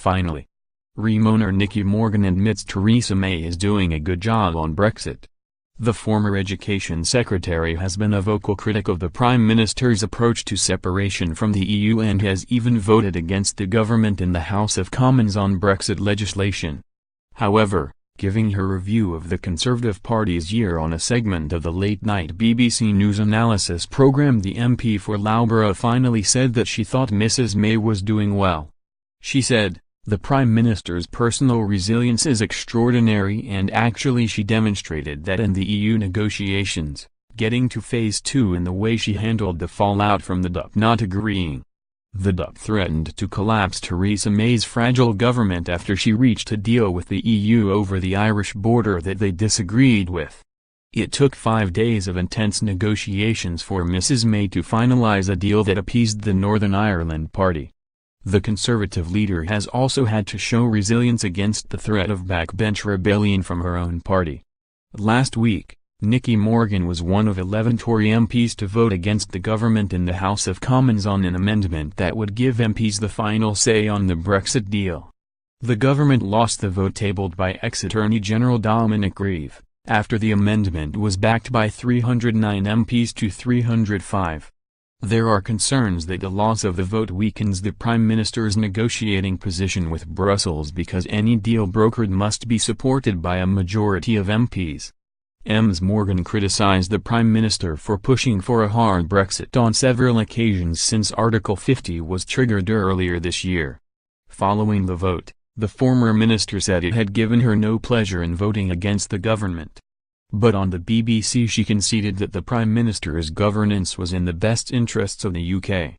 Finally, Remoaner Nicky Morgan admits Theresa May is doing a good job on Brexit. The former Education Secretary has been a vocal critic of the Prime Minister's approach to separation from the EU and has even voted against the government in the House of Commons on Brexit legislation. However, giving her review of the Conservative Party's year on a segment of the late-night BBC News analysis programme, the MP for Loughborough finally said that she thought Mrs May was doing well. She said, "The Prime Minister's personal resilience is extraordinary, and actually she demonstrated that in the EU negotiations, getting to phase 2 in the way she handled the fallout from the DUP not agreeing. The DUP threatened to collapse Theresa May's fragile government after she reached a deal with the EU over the Irish border that they disagreed with. It took 5 days of intense negotiations for Mrs May to finalise a deal that appeased the Northern Ireland Party." The Conservative leader has also had to show resilience against the threat of backbench rebellion from her own party. Last week, Nicky Morgan was one of 11 Tory MPs to vote against the government in the House of Commons on an amendment that would give MPs the final say on the Brexit deal. The government lost the vote tabled by ex-Attorney General Dominic Grieve, after the amendment was backed by 309 MPs to 305. There are concerns that the loss of the vote weakens the Prime Minister's negotiating position with Brussels because any deal brokered must be supported by a majority of MPs. Ms Morgan criticised the Prime Minister for pushing for a hard Brexit on several occasions since Article 50 was triggered earlier this year. Following the vote, the former minister said it had given her no pleasure in voting against the government. But on the BBC she conceded that the Prime Minister's governance was in the best interests of the UK.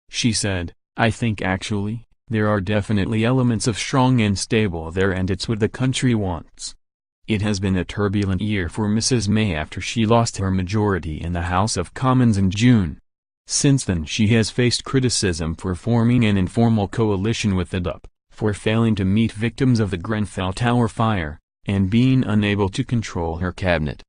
She said, "I think actually, there are definitely elements of strong and stable there, and it's what the country wants." It has been a turbulent year for Mrs May after she lost her majority in the House of Commons in June. Since then she has faced criticism for forming an informal coalition with the DUP, for failing to meet victims of the Grenfell Tower fire, and being unable to control her cabinet.